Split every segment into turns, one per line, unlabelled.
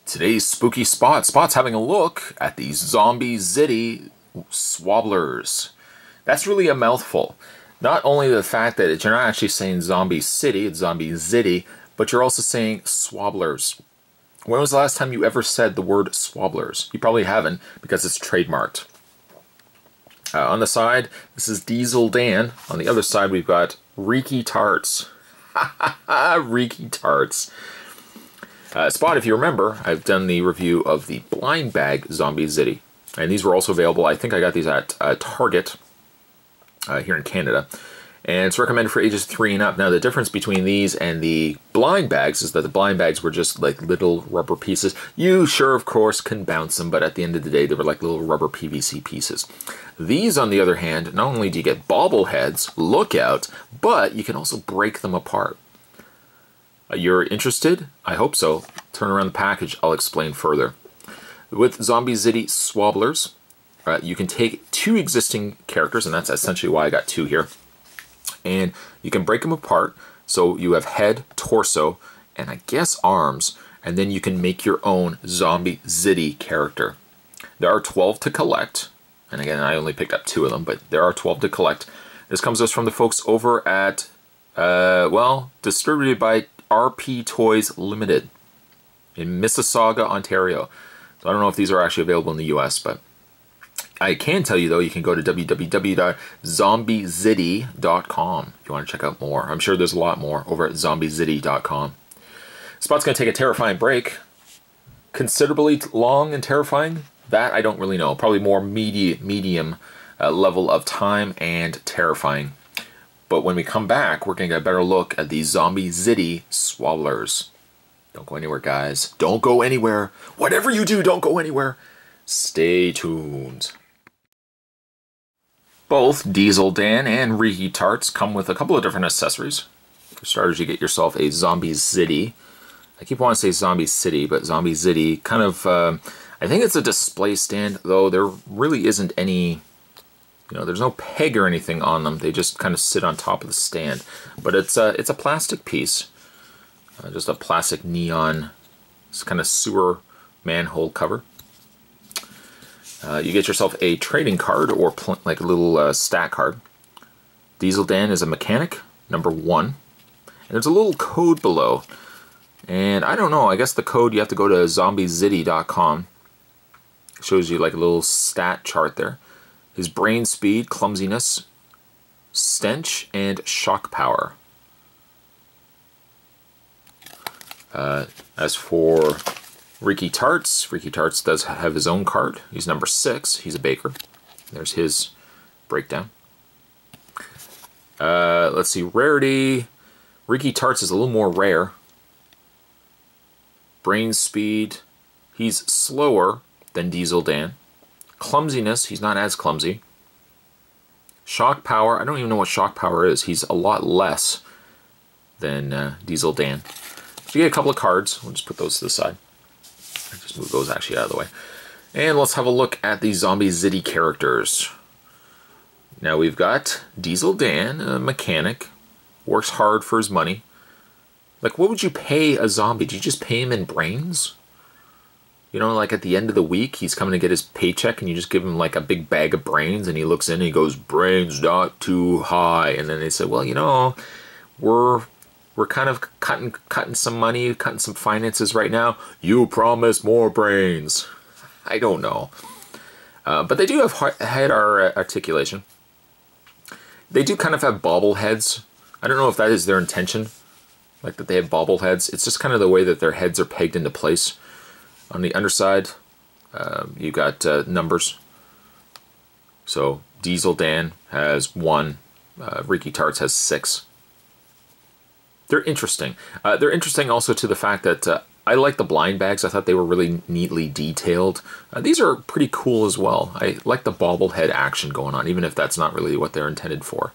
Today's spooky spot's having a look at the Zombiezity Swobblerz. That's really a mouthful. Not only the fact that you're not actually saying Zombie City, it's Zombiezity, but you're also saying Swobblerz. When was the last time you ever said the word Swobblerz? You probably haven't, because it's trademarked. On the side, this is Diesel Dan. On the other side, we've got Reeky Tarts. Reeky Tarts. Spot, if you remember, I've done the review of the blind bag Zombiezity, and these were also available. I think I got these at Target here in Canada, and it's recommended for ages 3 and up. Now, the difference between these and the blind bags is that the blind bags were just like little rubber pieces. You sure, of course, can bounce them, but at the end of the day, they were like little rubber PVC pieces. These, on the other hand, not only do you get bobbleheads, look out, but you can also break them apart. You're interested? I hope so. Turn around the package, I'll explain further. With Zombiezity Swobblerz, you can take 2 existing characters, and that's essentially why I got 2 here. And you can break them apart, so you have head, torso, and I guess arms, and then you can make your own Zombiezity character. There are 12 to collect, and again, I only picked up 2 of them, but there are 12 to collect. This comes to us from the folks over at, well, distributed by RP Toys Limited in Mississauga, Ontario. So I don't know if these are actually available in the US, but I can tell you though, you can go to www.zombiezity.com if you want to check out more. I'm sure there's a lot more over at zombiezity.com. Spot's going to take a terrifying break. Considerably long and terrifying? That I don't really know. Probably more medium level of time and terrifying. But when we come back, we're going to get a better look at the Zombiezity Swobblerz. Don't go anywhere, guys. Don't go anywhere. Whatever you do, don't go anywhere. Stay tuned. Both Diesel Dan and Reeky Tarts come with a couple of different accessories. For starters, you get yourself a Zombiezity. I keep wanting to say Zombie City, but Zombiezity kind of, I think it's a display stand, though there really isn't any... You know, there's no peg or anything on them. They just kind of sit on top of the stand. But it's a plastic piece. Just a plastic neon kind of sewer manhole cover. You get yourself a trading card or like a little stat card. Diesel Dan is a mechanic, number 1. And there's a little code below. And I don't know, I guess the code, you have to go to zombiezity.com. It shows you like a little stat chart there. His brain speed, clumsiness, stench, and shock power. As for Reeky Tarts does have his own card. He's number 6. He's a baker. There's his breakdown. Let's see, rarity. Reeky Tarts is a little more rare. Brain speed, he's slower than Diesel Dan. Clumsiness, he's not as clumsy. Shock power, I don't even know what shock power is. He's a lot less than Diesel Dan. So you get a couple of cards. We'll just put those to the side. I'll just move those actually out of the way. And let's have a look at the Zombiezity characters. Now we've got Diesel Dan, a mechanic. Works hard for his money. Like, what would you pay a zombie? Do you just pay him in brains? You know, like at the end of the week, he's coming to get his paycheck and you just give him like a big bag of brains and he looks in and he goes, brains not too high. And then they say, well, you know, we're kind of cutting some money, cutting some finances right now. You promise more brains. I don't know. But they do have head articulation. They do kind of have bobbleheads. I don't know if that is their intention, like that they have bobbleheads. It's just kind of the way that their heads are pegged into place. On the underside, you got numbers. So Diesel Dan has 1, Reeky Tarts has 6. They're interesting. They're interesting also to the fact that I like the blind bags. I thought they were really neatly detailed. These are pretty cool as well. I like the bobblehead action going on, even if that's not really what they're intended for.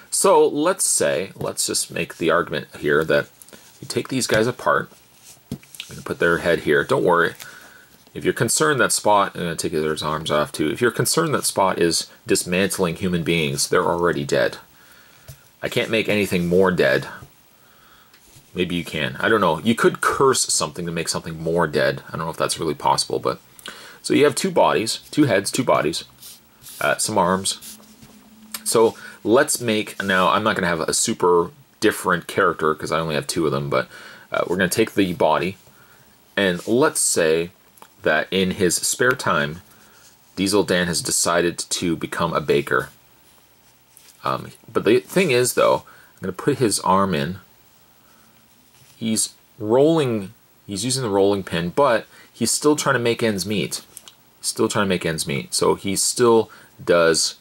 So let's just make the argument here that You take these guys apart. I'm going to put their head here. Don't worry. If you're concerned that Spot, I'm going to take his arms off too. If you're concerned that Spot is dismantling human beings, they're already dead. I can't make anything more dead. Maybe you can. I don't know. You could curse something to make something more dead. I don't know if that's really possible, but... So you have two bodies, two heads, two bodies, some arms. So let's make... Now, I'm not going to have a super different character because I only have two of them, but we're going to take the body, and let's say that in his spare time, Diesel Dan has decided to become a baker. But the thing is, though, I'm going to put his arm in. He's rolling, he's using the rolling pin, but he's still trying to make ends meet. Still trying to make ends meet. So he still does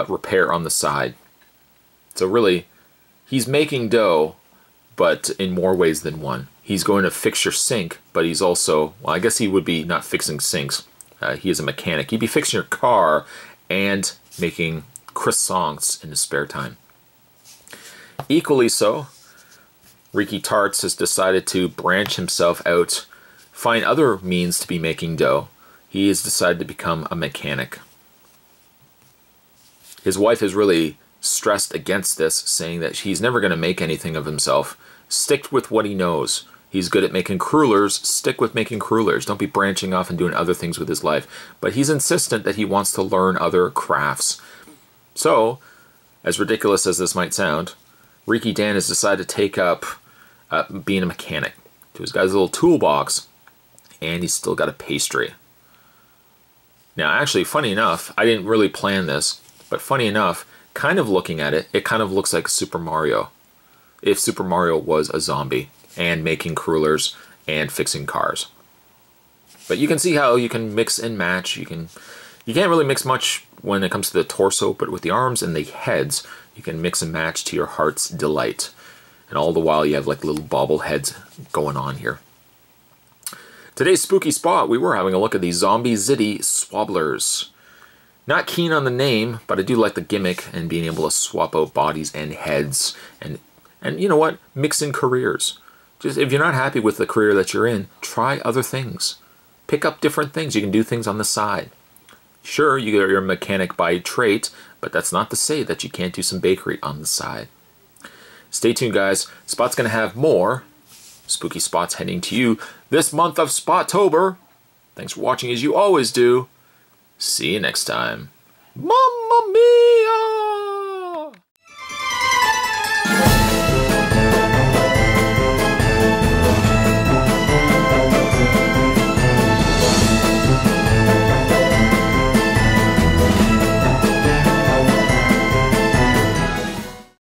repair on the side. So really, he's making dough, but in more ways than one. He's going to fix your sink, but he's also, well, I guess he would be not fixing sinks. He is a mechanic. He'd be fixing your car and making croissants in his spare time. Equally so, Ricky Tarts has decided to branch himself out, find other means to be making dough. He has decided to become a mechanic. His wife is really stressed against this, saying that he's never going to make anything of himself. Stick with what he knows. He's good at making crullers. Stick with making crullers. Don't be branching off and doing other things with his life. But he's insistent that he wants to learn other crafts. So, as ridiculous as this might sound, Ricky Dan has decided to take up being a mechanic. So he's got his little toolbox, and he's still got a pastry. Now, actually, funny enough, I didn't really plan this, but funny enough, kind of looking at it, it kind of looks like Super Mario. If Super Mario was a zombie and making crullers and fixing cars. But you can see how you can mix and match. You can't really mix much when it comes to the torso, but with the arms and the heads, you can mix and match to your heart's delight. And all the while you have like little bobbleheads going on here. Today's spooky spot, we were having a look at the Zombiezity Swobblerz. Not keen on the name, but I do like the gimmick and being able to swap out bodies and heads. And you know what? Mix in careers. Just if you're not happy with the career that you're in, try other things. Pick up different things. You can do things on the side. Sure, you're a mechanic by trait, but that's not to say that you can't do some bakery on the side. Stay tuned, guys. Spot's going to have more spooky spots heading to you this month of Spottober. Thanks for watching as you always do. See you next time. Mamma mia!